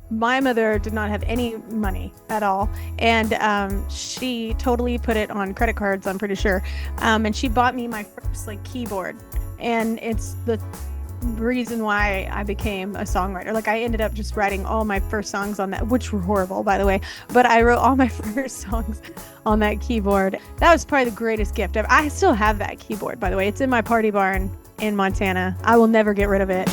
my mother did not have any money at all, and she totally put it on credit cards, I'm pretty sure. And she bought me my first like keyboard, and it's the reason why I became a songwriter. Like I ended up just writing all my first songs on that, which were horrible, by the way. But I wrote all my first songs on that keyboard. That was probably the greatest gift ever. I still have that keyboard, by the way. It's in my party barn in Montana. I will never get rid of it.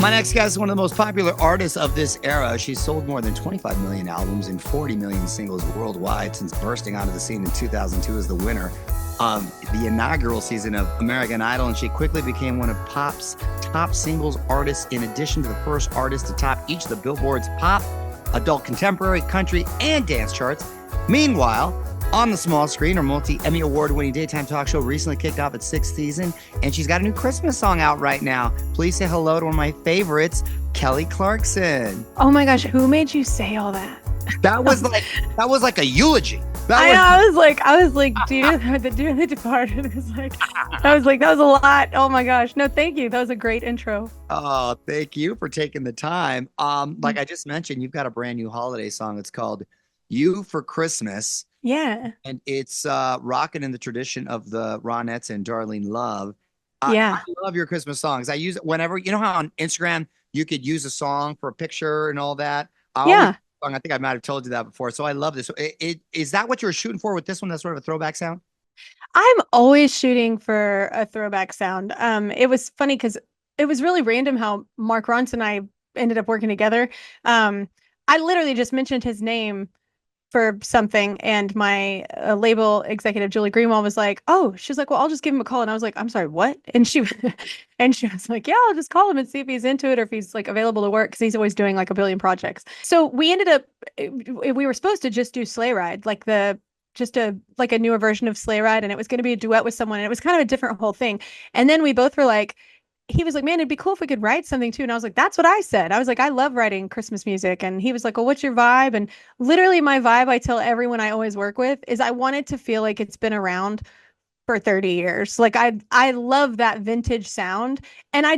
My next guest is one of the most popular artists of this era. She's sold more than 25 million albums and 40 million singles worldwide since bursting onto the scene in 2002 as the winner of the inaugural season of American Idol. And she quickly became one of pop's top singles artists, in addition to the first artist to top each of the Billboard's pop, adult contemporary, country, and dance charts. Meanwhile, on the small screen, her multi-Emmy award-winning daytime talk show recently kicked off its 6th season, and she's got a new Christmas song out right now. Please say hello to one of my favorites, Kelly Clarkson. Oh my gosh, who made you say all that? That was like a eulogy. I was like, dude, the departed was like, that was a lot. Oh my gosh. No, thank you. That was a great intro. Oh, thank you for taking the time. Like I just mentioned, you've got a brand new holiday song. It's called You for Christmas. Yeah. And it's rocking in the tradition of the Ronettes and Darlene Love. Yeah. I love your Christmas songs. I use it whenever, you know how on Instagram you could use a song for a picture and all that? Yeah. I think I might have told you that before. So I love this. Is that what you were shooting for with this one? That's sort of a throwback sound? I'm always shooting for a throwback sound. It was funny because it was really random how Mark Ronson and I ended up working together. I literally just mentioned his name for something, and my label executive Julie Greenwald was like, "Oh," she's like, "Well, I'll just give him a call." And I was like, "I'm sorry, what?" And she was like, "Yeah, I'll just call him and see if he's into it or if he's like available to work, because he's always doing like a billion projects." So we ended up, we were supposed to just do Sleigh Ride, like a newer version of Sleigh Ride, and it was going to be a duet with someone, and it was kind of a different whole thing. And then we both were like, he was like, "Man, it'd be cool if we could write something too." And I was like, "That's what I said." I was like, "I love writing Christmas music." And he was like, "Well, what's your vibe?" And literally my vibe, I tell everyone I always work with, is I want it to feel like it's been around for 30 years. Like I love that vintage sound, and I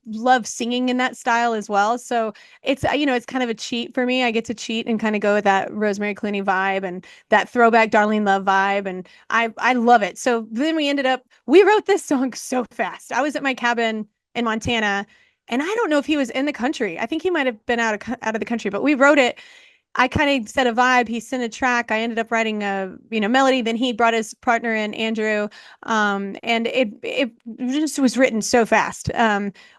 love singing in that style as well. So it's it's kind of a cheat for me. I get to cheat and kind of go with that Rosemary Clooney vibe and that throwback Darlene Love vibe, and I love it. So then we wrote this song so fast. I was at my cabin in Montana, and I don't know if he was in the country. I think he might have been out of the country, but we wrote it. I kind of set a vibe. He sent a track. I ended up writing a melody. Then he brought his partner in, Andrew, and it just was written so fast,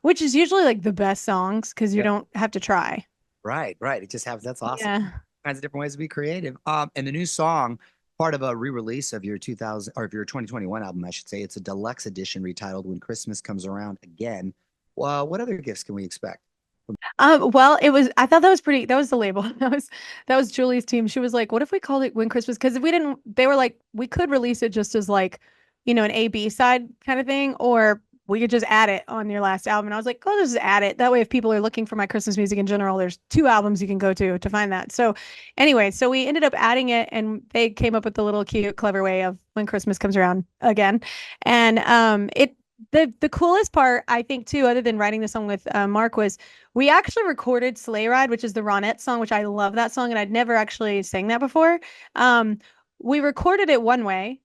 which is usually like the best songs because you don't have to try. Right. It just happens. That's awesome. Yeah. Kinds of different ways to be creative. And the new song, part of a re-release of your 2021 album, I should say. It's a deluxe edition retitled "When Christmas Comes Around Again." Well, what other gifts can we expect? Well, I thought that was the label. That was Julie's team. She was like, "What if we called it When Christmas?" Because if we didn't, they were like, we could release it just as like, an A/B side kind of thing, or we could just add it on your last album. And I was like, "Oh, just add it. That way, if people are looking for my Christmas music in general, there's 2 albums you can go to find that." So anyway, so we ended up adding it, and they came up with the little cute, clever way of When Christmas Comes Around Again. And the coolest part, I think, too, other than writing the song with Mark, was we actually recorded Sleigh Ride, which is the Ronette song, which I love that song, and I'd never actually sang that before. We recorded it one way,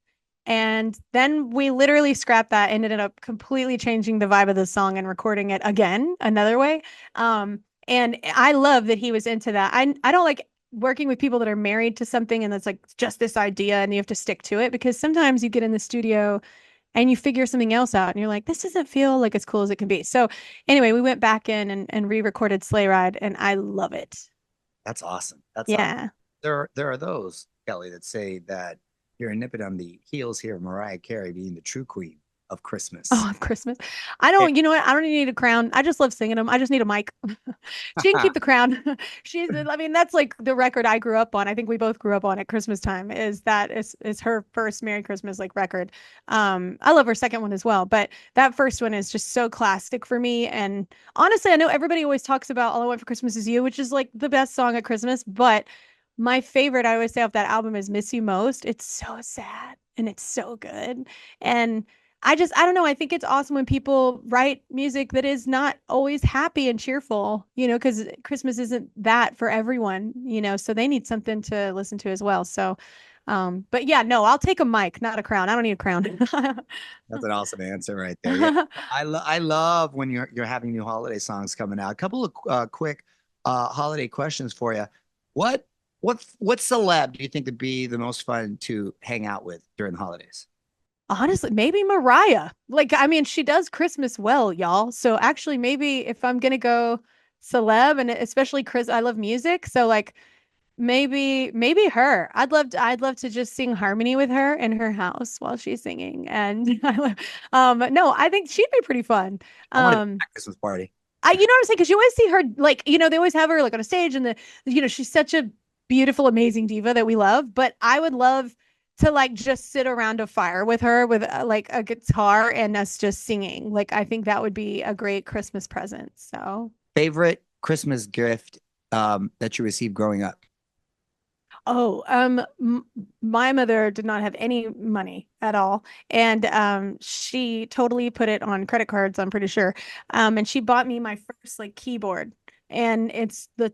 and then we literally scrapped that and ended up completely changing the vibe of the song and recording it again another way. And I love that he was into that. I don't like working with people that are married to something and that's like just this idea and you have to stick to it, because sometimes you get in the studio and you figure something else out and you're like, this doesn't feel like as cool as it can be. So anyway, we went back in and re-recorded Sleigh Ride, and I love it. That's awesome. Yeah. Awesome. There are those, Kelly, that say that you're nipping on the heels here of Mariah Carey being the true queen of Christmas. Oh, of Christmas. I don't, you know what? I don't need a crown. I just love singing them. I just need a mic. She can keep the crown. That's like the record I grew up on. I think we both grew up on at Christmas time, is her first Merry Christmas like record. I love her second one as well, but that first one is just so classic for me. And honestly, I know everybody always talks about All I Want for Christmas Is You, which is like the best song at Christmas, but my favorite, I always say, off that album is Miss You Most. It's so sad. and it's so good. And I don't know, I think it's awesome when people write music that is not always happy and cheerful, because Christmas isn't that for everyone, so they need something to listen to as well. So, but yeah, no, I'll take a mic, not a crown. I don't need a crown. That's an awesome answer right there. Yeah, I love when you're having new holiday songs coming out. A couple of quick holiday questions for you. What what celeb do you think would be the most fun to hang out with during the holidays? Honestly, maybe Mariah. Like, I mean, she does Christmas well, y'all. So actually, maybe if I'm gonna go celeb, and especially Chris, I love music. So like maybe her. I'd love to just sing harmony with her in her house while she's singing. And no, I think she'd be pretty fun. I want to go to Um that Christmas party. you know what I'm saying? Because you always see her, like, they always have her like on a stage, and she's such a beautiful, amazing diva that we love. But I would love to like just sit around a fire with her with like a guitar and us just singing. Like, I think that would be a great Christmas present. So, Favorite Christmas gift that you received growing up? oh, my mother did not have any money at all, and she totally put it on credit cards, I'm pretty sure. And she bought me my first like keyboard, and it's the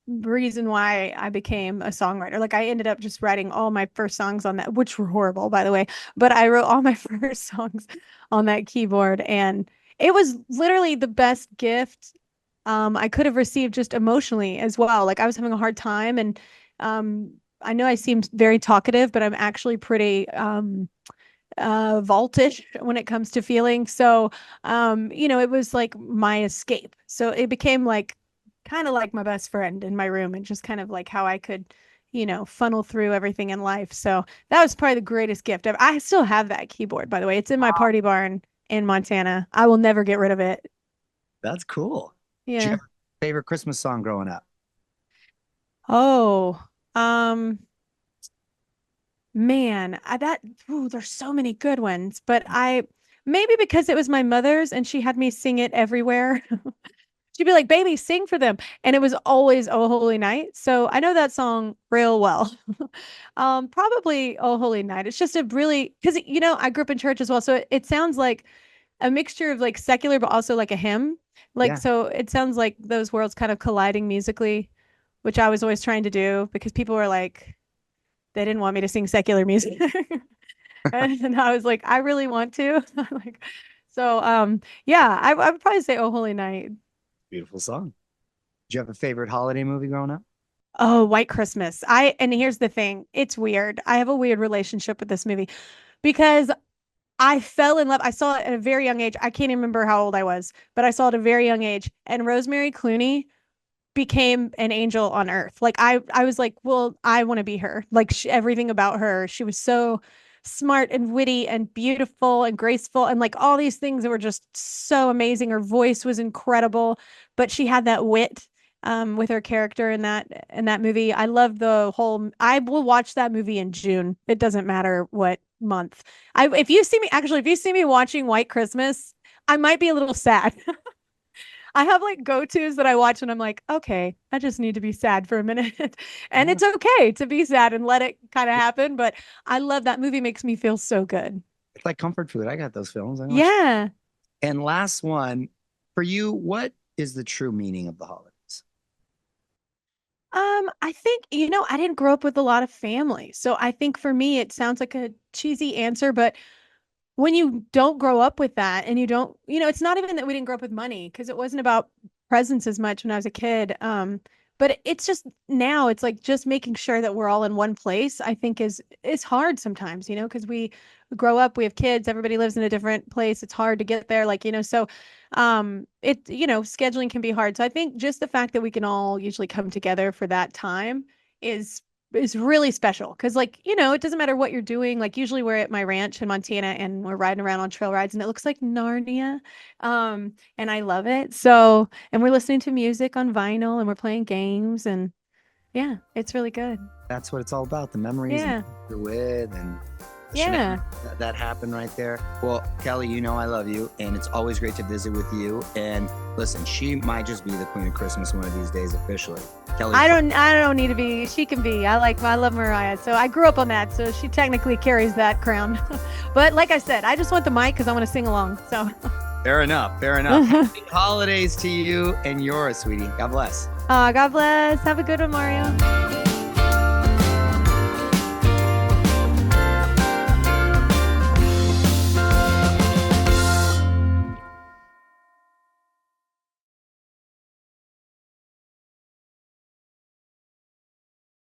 reason why I became a songwriter. Like, I ended up just writing all my first songs on that, which were horrible, by the way, but I wrote all my first songs on that keyboard, and it was literally the best gift I could have received, just emotionally as well. Like, I was having a hard time, and I know I seemed very talkative, but I'm actually pretty vaultish when it comes to feeling. So, it was like my escape. So it became like kind of like my best friend in my room, and just kind of like how I could, funnel through everything in life. So that was probably the greatest gift ever. I still have that keyboard, by the way. It's in my party barn in Montana. I will never get rid of it. That's cool. Did you Yeah. have a favorite Christmas song growing up? Oh, um, man, there's so many good ones, but maybe because it was my mother's and she had me sing it everywhere. She'd be like, "Baby, sing for them." And it was always "Oh Holy Night." So I know that song real well. Probably "Oh Holy Night." It's just a really, because I grew up in church as well. So it sounds like a mixture of like secular, but also like a hymn. Like, Yeah. so it sounds like those worlds kind of colliding musically, which I was always trying to do, because people were like, they didn't want me to sing secular music. And I was like, I really want to. Like, so yeah, I would probably say "Oh Holy Night." Beautiful song. Did you have a favorite holiday movie growing up? Oh, White Christmas. And here's the thing. It's weird. I have a weird relationship with this movie because I fell in love. I saw it at a very young age. I can't even remember how old I was, but I saw it at a very young age. And Rosemary Clooney became an angel on earth. Like, I was like, well, I want to be her. Like, everything about her. She was so smart and witty and beautiful and graceful, and like all these things that were just so amazing. Her voice was incredible, but she had that wit with her character in that movie. I love the whole. I will watch that movie in June. It doesn't matter what month. I if you see me watching White Christmas, I might be a little sad. I have like go-tos that I watch and I'm like, okay, I just need to be sad for a minute. And Yeah. it's okay to be sad and let it kind of happen. But I love that movie, makes me feel so good. It's like comfort food. I got those films. I watch. Yeah. And last one for you, what is the true meaning of the holidays? I think, I didn't grow up with a lot of family. So I think for me, it sounds like a cheesy answer, but when you don't grow up with that, and you don't, it's not even that we didn't grow up with money, because it wasn't about presents as much when I was a kid. But it's just now it's like just making sure that we're all in one place, I think is hard sometimes, because we grow up, we have kids, everybody lives in a different place. It's hard to get there, like, so scheduling can be hard. So I think just the fact that we can all usually come together for that time is really special, because like, it doesn't matter what you're doing. Like, usually we're at my ranch in Montana and we're riding around on trail rides, and it looks like Narnia, and I love it. So, and we're listening to music on vinyl, and we're playing games, and yeah, it's really good. That's what it's all about, the memories and Yeah. you're with. And Yeah. that happened right there. Well, Kelly, you know I love you, and it's always great to visit with you. And listen, she might just be the queen of Christmas one of these days officially. Kelly, I don't need to be. She can be. I love Mariah. So I grew up on that. So she technically carries that crown. But like I said, I just want the mic because I want to sing along. So fair enough. Happy holidays to you and yours, sweetie. God bless. God bless. Have a good one, Mario.